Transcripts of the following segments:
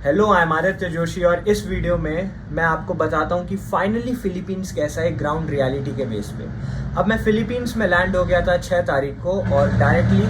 Hello, I am Aditya Joshi और इस video में मैं आपको बताता हूँ कि फाइनली फिलीपींस कैसा है ग्राउंड रियलिटी के बेस पे। अब मैं फिलीपींस में लैंड हो गया था 6 तारीख को और डायरेक्टली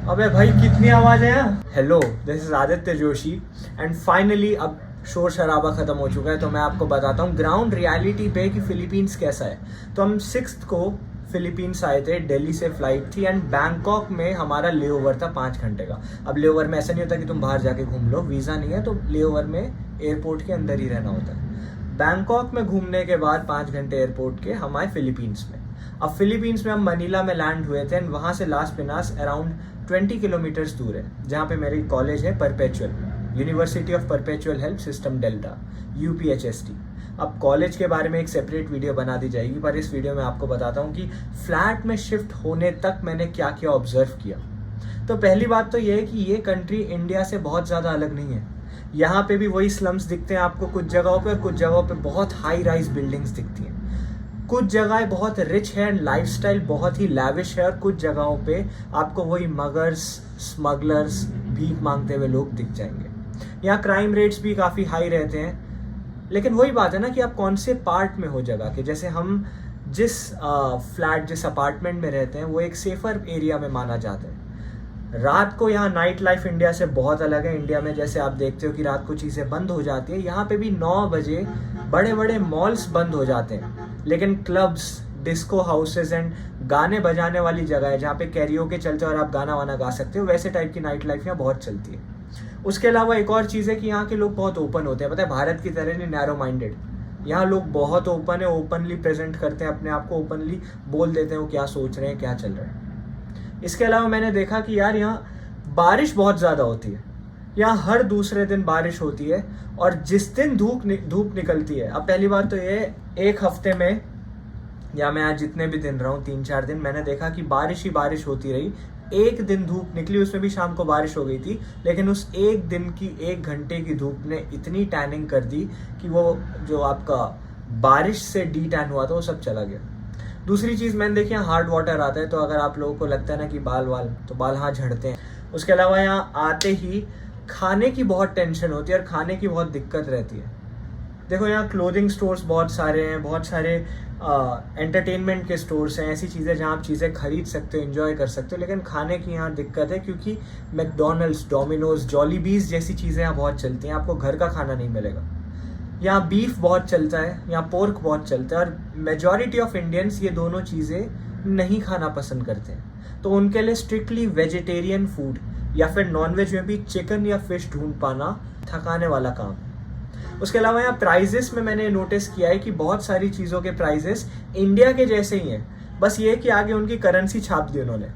अबे भाई कितनी आवाज़ है यहाँ। Hello, this is Aditya Joshi and finally अब शोर शराबा खत्म हो चुका है तो मैं आपको बताता हूँ ग्राउंड रियलिटी पे कि फिलीपींस कैसा है। तो हम 6 को फिलीपींस आए थे, दिल्ली से फ्लाइट थी एंड बैंकॉक में हमारा लेओवर था 5 घंटे का। अब लेओवर में ऐसा नहीं होता कि तुम बाहर जाके घूम लो, वीज़ा नहीं है तो लेओवर में एयरपोर्ट के अंदर ही रहना होता है। बैंकॉक में घूमने के बाद 5 घंटे एयरपोर्ट के हम आए फिलीपींस में। अब फिलीपींस में हम मनीला में लैंड हुए थे एंड वहाँ से लास पिनास अराउंड 20 किलोमीटर्स दूर है, जहाँ पे मेरी कॉलेज है perpetual, university of perpetual health system delta, UPHST। अब कॉलेज के बारे में एक सेपरेट वीडियो बना दी जाएगी, पर इस वीडियो में आपको बताता हूँ कि फ्लैट में शिफ्ट होने तक मैंने क्या क्या ऑब्जर्व किया। तो पहली बात तो ये है कि ये कंट्री इंडिया से बहुत ज़्यादा अलग नहीं है। यहाँ पे भी वही स्लम्स दिखते हैं आपको कुछ जगहों पे, और कुछ जगहों पे बहुत हाई राइज बिल्डिंग्स दिखती हैं। कुछ जगहें बहुत रिच है एंड लाइफस्टाइल बहुत ही लैविश है, और कुछ जगहों पे आपको वही मगर्स, स्मगलर्स, भीख मांगते हुए लोग दिख जाएंगे। यहाँ क्राइम रेट्स भी काफ़ी हाई रहते हैं, लेकिन वही बात है ना कि आप कौन से पार्ट में हो जगह के। जैसे हम जिस फ्लैट, जिस अपार्टमेंट में रहते हैं वो एक सेफर एरिया में माना जाता है। रात को यहाँ नाइट लाइफ इंडिया से बहुत अलग है। इंडिया में जैसे आप देखते हो कि रात को चीज़ें बंद हो जाती है, यहाँ पे भी 9 बजे बड़े बड़े मॉल्स बंद हो जाते हैं, लेकिन क्लब्स, डिस्को हाउसेज एंड गाने बजाने वाली जगह है जहाँ पे कैरियोके चलते हैं और आप गाना वाना गा सकते हो, वैसे टाइप की नाइट लाइफ यहाँ बहुत चलती है। उसके अलावा एक और चीज़ है कि यहाँ के लोग बहुत ओपन होते हैं, पता है, भारत की तरह नहीं नैरो माइंडेड। यहाँ लोग बहुत ओपन है, ओपनली प्रेजेंट करते हैं अपने आप को, ओपनली बोल देते हैं वो क्या सोच रहे हैं, क्या चल रहा है। इसके अलावा मैंने देखा कि यार यहाँ बारिश बहुत ज़्यादा होती है। यहाँ हर दूसरे दिन बारिश होती है, और जिस दिन धूप निकलती है, अब पहली बात तो ये, एक हफ्ते में या मैं आज जितने भी दिन रहा हूँ 3-4 दिन, मैंने देखा कि बारिश ही बारिश होती रही। एक दिन धूप निकली, उसमें भी शाम को बारिश हो गई थी, लेकिन उस एक दिन की 1 घंटे की धूप ने इतनी टैनिंग कर दी कि वो जो आपका बारिश से डी टैन हुआ था वो सब चला गया। दूसरी चीज़ मैंने देखी, यहाँ हार्ड वाटर आता है, तो अगर आप लोगों को लगता है ना कि बाल हाँ झड़ते हैं। उसके अलावा यहाँ आते ही खाने की बहुत टेंशन होती है और खाने की बहुत दिक्कत रहती है। देखो यहाँ क्लोथिंग स्टोर्स बहुत सारे हैं, बहुत सारे एंटरटेनमेंट के स्टोर्स हैं, ऐसी चीज़ें जहाँ आप चीज़ें खरीद सकते हो, एंजॉय कर सकते हो, लेकिन खाने की यहाँ दिक्कत है क्योंकि मैकडोनल्ड्स, डोमिनोज, जॉलीबीज जैसी चीज़ें यहाँ बहुत चलती हैं, आपको घर का खाना नहीं मिलेगा। यहाँ बीफ बहुत चलता है, यहाँ पोर्क बहुत चलता है, और मेजॉरिटी ऑफ इंडियंस ये दोनों चीज़ें नहीं खाना पसंद करते हैं, तो उनके लिए स्ट्रिक्टली वेजिटेरियन फूड या फिर नॉनवेज में भी चिकन या फिश ढूंढ पाना थकाने वाला काम। उसके अलावा यहाँ प्राइजेस में मैंने नोटिस किया है कि बहुत सारी चीज़ों के प्राइजेस इंडिया के जैसे ही हैं, बस ये कि आगे उनकी करेंसी छाप दी उन्होंने।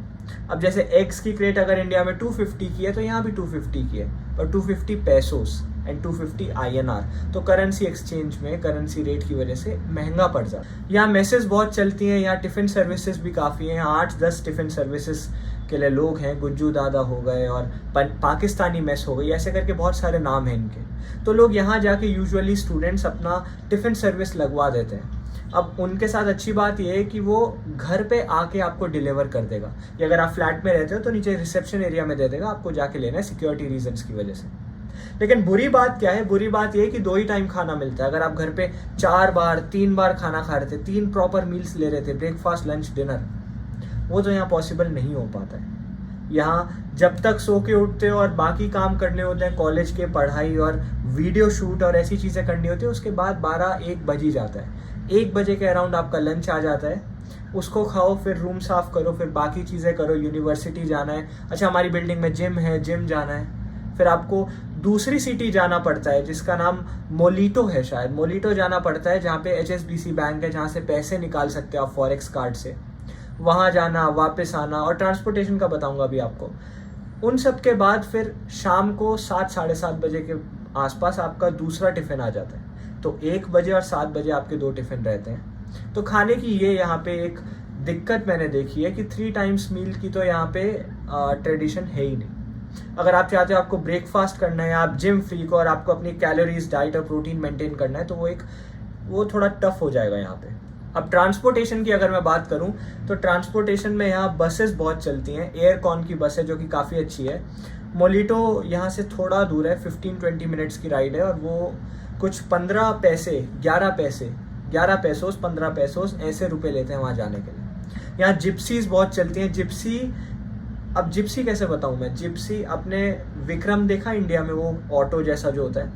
अब जैसे एग्स की क्रेट अगर इंडिया में 250 की है तो यहाँ भी 250 की है, पर 250 पेसोस एंड 250 INR, तो करेंसी एक्सचेंज में, करेंसी रेट की वजह से महंगा पड़ जाता है। यहाँ मेसेज बहुत चलती हैं, यहाँ टिफ़िन सर्विसेज भी काफ़ी हैं, यहाँ 8-10 टिफ़िन सर्विसेज के लिए लोग हैं, गुज्जू दादा हो गए और पाकिस्तानी मेस हो गई, ऐसे करके बहुत सारे नाम हैं इनके। तो लोग यहाँ जाके यूजुअली स्टूडेंट्स अपना टिफ़िन सर्विस लगवा देते हैं। अब उनके साथ अच्छी बात यह है कि वो घर पे आके आपको डिलीवर कर देगा, या अगर आप फ्लैट में रहते हो तो नीचे रिसेप्शन एरिया में दे देगा, आपको जाके लेना है सिक्योरिटी रीजंस की वजह से। लेकिन बुरी बात क्या है? बुरी बात यह है कि 2 ही टाइम खाना मिलता है। अगर आप घर पे 4 बार 3 बार खाना खा रहे थे, 3 प्रॉपर मील्स ले रहे थे, ब्रेकफास्ट, लंच, डिनर, वो तो यहाँ पॉसिबल नहीं हो पाता है। यहाँ जब तक सो के उठते हो और बाकी काम करने होते हैं, कॉलेज के पढ़ाई और वीडियो शूट और ऐसी चीज़ें करनी होती है, उसके बाद 12-1 बज ही जाता है। 1 बजे के अराउंड आपका लंच आ जाता है, उसको खाओ, फिर रूम साफ़ करो, फिर बाकी चीज़ें करो, यूनिवर्सिटी जाना है, अच्छा हमारी बिल्डिंग में जिम है, जिम जाना है, फिर आपको दूसरी सिटी जाना पड़ता है जिसका नाम मोलिटो है, शायद मोलिटो जाना पड़ता है, जहाँ पे HSBC बैंक है, जहाँ से पैसे निकाल सकते हो आप फॉरेक्स कार्ड से, वहाँ जाना, वापस आना, और ट्रांसपोर्टेशन का बताऊँगा अभी आपको। उन सब के बाद फिर शाम को 7-7:30 बजे के आसपास आपका दूसरा टिफ़िन आ जाता है, तो 1 बजे और 7 बजे आपके 2 टिफ़िन रहते हैं। तो खाने की ये यहाँ पे एक दिक्कत मैंने देखी है कि 3 टाइम्स मील की तो यहाँ पे ट्रेडिशन है ही नहीं। अगर आप चाहते हो आपको ब्रेकफास्ट करना है, आप जिम फ्रीक हो और आपको अपनी कैलोरीज, डाइट और प्रोटीन मेंटेन करना है, तो वो थोड़ा टफ हो जाएगा यहाँ पे। अब ट्रांसपोर्टेशन की अगर मैं बात करूं तो ट्रांसपोर्टेशन में यहाँ बसेस बहुत चलती हैं, एयरकॉन की बस है जो कि काफ़ी अच्छी है। मोलिटो यहाँ से थोड़ा दूर है, 15-20 मिनट्स की राइड है, और वो कुछ 15 पैसे 11 पैसे 11 पैसोस 15 पैसोस ऐसे रुपए लेते हैं वहाँ जाने के लिए। यहाँ जिप्सीज बहुत चलती हैं। अब जिप्सी कैसे बताऊँ मैं? जिप्सी, अपने विक्रम देखा इंडिया में, वो ऑटो जैसा जो होता है,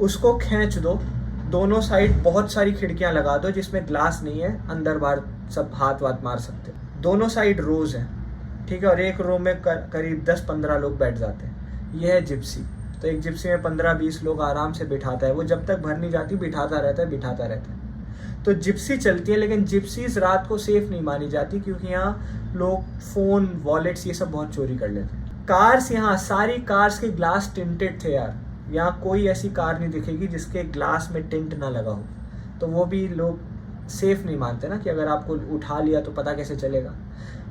उसको खींच दो, दोनों साइड बहुत सारी खिड़कियाँ लगा दो जिसमें ग्लास नहीं है, अंदर बाहर सब हाथ वाथ मार सकते हैं, दोनों साइड रोज हैं, ठीक है, और एक रो में करीब 10-15 लोग बैठ जाते हैं। यह है जिप्सी। तो एक जिप्सी में 15-20 लोग आराम से बिठाता है, वो जब तक भर नहीं जाती बिठाता रहता है। तो जिप्सी चलती है, लेकिन जिप्सीज रात को सेफ नहीं मानी जाती क्योंकि यहाँ लोग फ़ोन, वॉलेट्स, ये सब बहुत चोरी कर लेते हैं। कार्स, यहाँ सारी कार्स के ग्लास टिंटेड थे यार। यहाँ कोई ऐसी कार नहीं दिखेगी जिसके ग्लास में टिंट ना लगा हो। तो वो भी लोग सेफ नहीं मानते ना, कि अगर आपको उठा लिया तो पता कैसे चलेगा।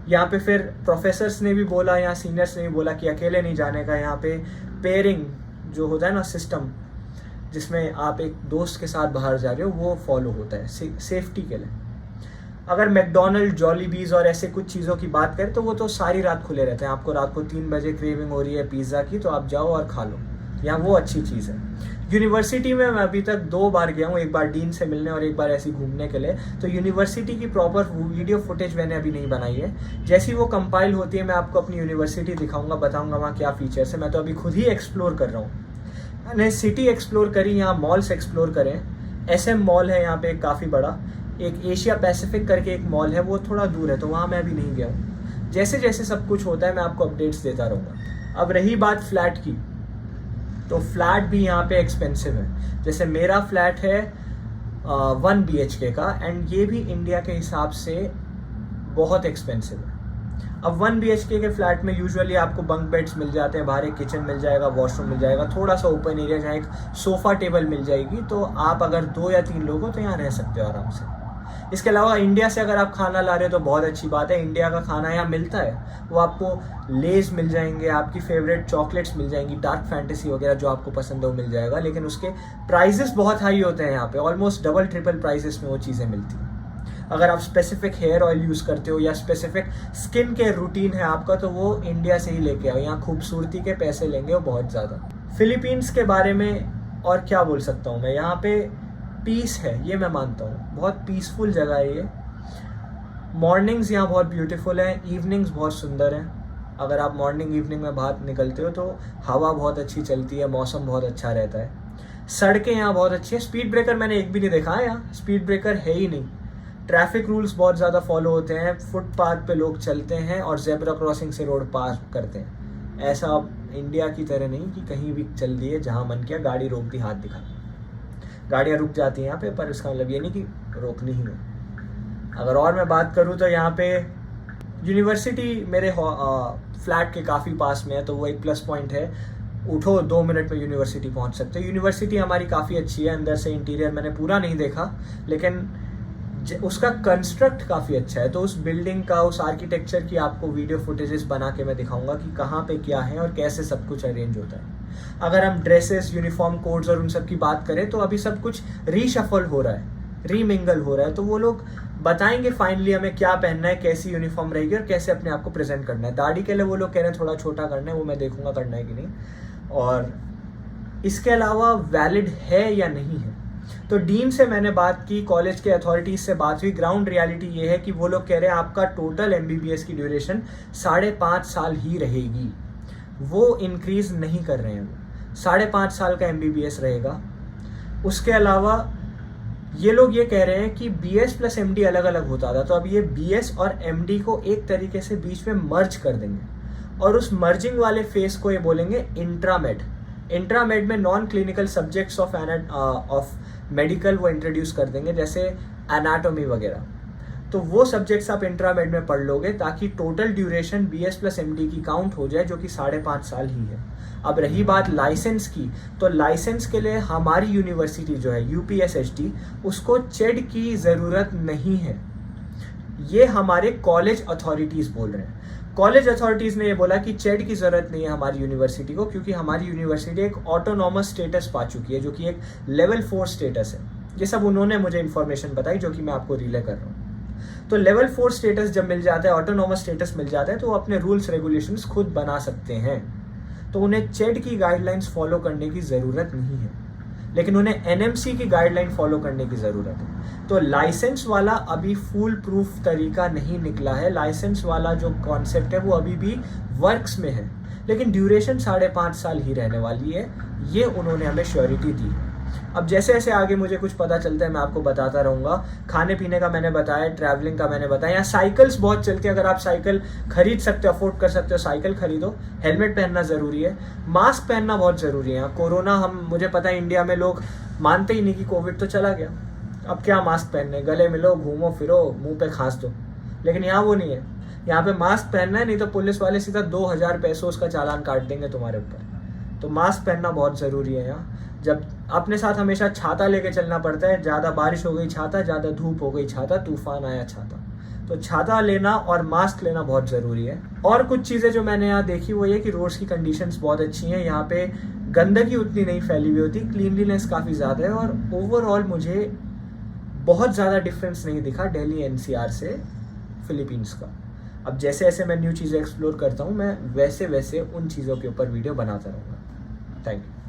यहाँ पे फिर प्रोफेसर्स ने भी बोला, यहाँ सीनियर्स ने भी बोला कि अकेले नहीं जाने का। यहाँ पे पेयरिंग जो होता है ना सिस्टम, जिसमें आप एक दोस्त के साथ बाहर जा रहे हो, वो फॉलो होता है सेफ्टी के लिए। अगर मैकडोनल्ड, जॉलीबीज और ऐसे कुछ चीज़ों की बात करें तो वो तो सारी रात खुले रहते हैं। आपको रात को 3 बजे क्रेविंग हो रही है पिज़्ज़ा की, तो आप जाओ और खा लो। यहाँ वो अच्छी चीज़ है। यूनिवर्सिटी में मैं अभी तक 2 बार गया हूँ, एक बार डीन से मिलने और एक बार ऐसे घूमने के लिए। तो यूनिवर्सिटी की प्रॉपर वीडियो फुटेज मैंने अभी नहीं बनाई है। जैसी वो कंपाइल होती है मैं आपको अपनी यूनिवर्सिटी दिखाऊंगा, बताऊंगा वहाँ क्या फीचर्स है। मैं तो अभी खुद ही एक्सप्लोर कर रहा हूँ। मैंने सिटी एक्सप्लोर करी, यहाँ मॉल्स एक्सप्लोर करें। SM मॉल है यहाँ पे काफ़ी बड़ा। एक एशिया पैसिफिक करके एक मॉल है, वो थोड़ा दूर है, तो वहाँ मैं अभी नहीं गया हूँ। जैसे जैसे सब कुछ होता है मैं आपको अपडेट्स देता रहूँगा। अब रही बात फ्लैट की, तो फ्लैट भी यहाँ पे एक्सपेंसिव है। जैसे मेरा फ्लैट है 1 BHK का, एंड ये भी इंडिया के हिसाब से बहुत एक्सपेंसिव है। अब 1 BHK के फ्लैट में यूजुअली आपको बंक बेड्स मिल जाते हैं, बाहर एक किचन मिल जाएगा, वॉशरूम मिल जाएगा, थोड़ा सा ओपन एरिया जहाँ एक सोफ़ा टेबल मिल जाएगी। तो आप अगर 2 या 3 लोग हो तो यहाँ रह सकते हो आराम से। इसके अलावा इंडिया से अगर आप खाना ला रहे हो तो बहुत अच्छी बात है, इंडिया का खाना यहाँ मिलता है। वो आपको लेज मिल जाएंगे, आपकी फेवरेट चॉकलेट्स मिल जाएंगी, डार्क फैंटेसी वगैरह जो आपको पसंद हो मिल जाएगा। लेकिन उसके प्राइजेस बहुत हाई होते हैं यहाँ पे, ऑलमोस्ट डबल ट्रिपल प्राइजेस में वो चीज़ें मिलती हैं। अगर आप स्पेसिफिक हेयर ऑयल यूज़ करते हो या स्पेसिफिक स्किन केयर रूटीन है आपका, तो वो इंडिया से ही लेके आओ। यहाँ खूबसूरती के पैसे लेंगे वो बहुत ज़्यादा। फिलीपींस के बारे में और क्या बोल सकता हूँ मैं, यहाँ पे पीस है, ये मैं मानता हूँ। बहुत पीसफुल जगह है ये। मॉर्निंग्स यहाँ बहुत ब्यूटीफुल हैं, इवनिंग्स बहुत सुंदर हैं। अगर आप मॉर्निंग इवनिंग में बाहर निकलते हो तो हवा बहुत अच्छी चलती है, मौसम बहुत अच्छा रहता है। सड़कें यहाँ बहुत अच्छी है। स्पीड ब्रेकर मैंने एक भी नहीं देखा है यहाँ, स्पीड ब्रेकर है ही नहीं। ट्रैफिक रूल्स बहुत ज़्यादा फॉलो होते हैं, फुटपाथ पे लोग चलते हैं और जेब्रा क्रॉसिंग से रोड पार करते हैं। ऐसा इंडिया की तरह नहीं कि कहीं भी चल दिए, जहाँ मन किया गाड़ी रोक दी, हाथ दिखा। गाड़ियाँ रुक जाती हैं यहाँ पे, पर इसका मतलब ये नहीं कि रोकनी ही है। अगर और मैं बात करूँ तो यहाँ पे यूनिवर्सिटी मेरे फ्लैट के काफ़ी पास में है, तो वो एक प्लस पॉइंट है। उठो 2 मिनट में यूनिवर्सिटी पहुँच सकते हो। यूनिवर्सिटी हमारी काफ़ी अच्छी है, अंदर से इंटीरियर मैंने पूरा नहीं देखा, लेकिन उसका कंस्ट्रक्ट काफ़ी अच्छा है। तो उस बिल्डिंग का, उस आर्किटेक्चर की आपको वीडियो फुटेजेस बना के मैं दिखाऊंगा कि कहाँ पे क्या है और कैसे सब कुछ अरेंज होता है। अगर हम ड्रेसेस, यूनिफॉर्म कोड्स और उन सब की बात करें तो अभी सब कुछ रीशफल हो रहा है, रीमिंगल हो रहा है। तो वो लोग बताएंगे फाइनली हमें क्या पहनना है, कैसी यूनिफॉर्म रहेगी और कैसे अपने आप को प्रेजेंट करना है। दाढ़ी के लिए वो लोग कह रहे हैं थोड़ा छोटा करना है, वो मैं देखूंगा करना है कि नहीं, और इसके अलावा वैलिड है या नहीं है। तो डीन से मैंने बात की, कॉलेज के अथॉरिटीज़ से बात हुई। ग्राउंड रियलिटी ये है कि वो लोग कह रहे हैं आपका टोटल MBBS की ड्यूरेशन 5.5 साल ही रहेगी, वो इंक्रीज नहीं कर रहे हैं। वो 5.5 साल का MBBS रहेगा। उसके अलावा ये लोग ये कह रहे हैं कि BS + MD अलग अलग होता था, तो अब ये BS और MD को एक तरीके से बीच में मर्ज कर देंगे और उस मर्जिंग वाले फेस को ये बोलेंगे इंट्रामेड। इंट्रामेड में non clinical subjects of medical वो इंट्रोड्यूस कर देंगे, जैसे एनाटॉमी वगैरह। तो वो सब्जेक्ट्स आप इंट्रामेड में पढ़ लोगे ताकि टोटल ड्यूरेशन BS + MD की काउंट हो जाए, जो कि 5.5 साल ही है। अब रही बात लाइसेंस की, तो लाइसेंस के लिए हमारी यूनिवर्सिटी जो है UPSHT, उसको चेड की ज़रूरत नहीं है। ये हमारे कॉलेज अथॉरिटीज़ बोल रहे हैं। कॉलेज अथॉरिटीज़ ने ये बोला कि चेड की ज़रूरत नहीं है हमारी यूनिवर्सिटी को, क्योंकि हमारी यूनिवर्सिटी एक ऑटोनॉमस स्टेटस पा चुकी है, जो कि एक लेवल 4 स्टेटस है। ये सब उन्होंने मुझे इन्फॉर्मेशन बताई, जो कि मैं आपको रिले कर रहा हूँ। तो लेवल 4 स्टेटस जब मिल जाता है, ऑटोनॉमस स्टेटस मिल जाता है, तो वो अपने रूल्स रेगुलेशंस खुद बना सकते हैं। तो उन्हें चेड की गाइडलाइंस फॉलो करने की ज़रूरत नहीं है, लेकिन उन्हें एनएमसी की गाइडलाइन फॉलो करने की ज़रूरत है। तो लाइसेंस वाला अभी फुल प्रूफ तरीका नहीं निकला है, लाइसेंस वाला जो कॉन्सेप्ट है वो अभी भी वर्क्स में है, लेकिन ड्यूरेशन 5.5 साल ही रहने वाली है, ये उन्होंने हमें श्योरिटी दी है। अब जैसे जैसे आगे मुझे कुछ पता चलता है मैं आपको बताता रहूँगा। खाने पीने का मैंने बताया, ट्रैवलिंग का मैंने बताया, यहाँ साइकिल्स बहुत चलती है, अगर आप साइकिल खरीद सकते हो, अफोर्ड कर सकते हो, साइकिल खरीदो। हेलमेट पहनना ज़रूरी है, मास्क पहनना बहुत ज़रूरी है। यहाँ कोरोना, मुझे पता है इंडिया में लोग मानते ही नहीं कि कोविड तो चला गया, अब क्या मास्क पहनने, गले मिलो, घूमो फिरो, मुँह पे खांस दो, लेकिन यहाँ वो नहीं है। यहाँ पे मास्क पहनना है, नहीं तो पुलिस वाले सीधा 2000 पैसों का चालान काट देंगे तुम्हारे ऊपर। तो मास्क पहनना बहुत ज़रूरी है यहाँ। जब अपने साथ हमेशा छाता लेके चलना पड़ता है, ज़्यादा बारिश हो गई छाता, ज़्यादा धूप हो गई छाता, तूफान आया छाता, तो छाता लेना और मास्क लेना बहुत ज़रूरी है। और कुछ चीज़ें जो मैंने यहाँ देखी वो ये कि रोड्स की कंडीशंस बहुत अच्छी हैं, यहाँ पे गंदगी उतनी नहीं फैली हुई होती, क्लीनलीनेस काफ़ी ज़्यादा है, और ओवरऑल मुझे बहुत ज़्यादा डिफरेंस नहीं दिखा दिल्ली एनसीआर से फिलीपींस का। अब जैसे जैसे मैं न्यू चीज़ें एक्सप्लोर करता हूँ, मैं वैसे वैसे उन चीज़ों के ऊपर वीडियो बनाता रहूँगा। Thank you.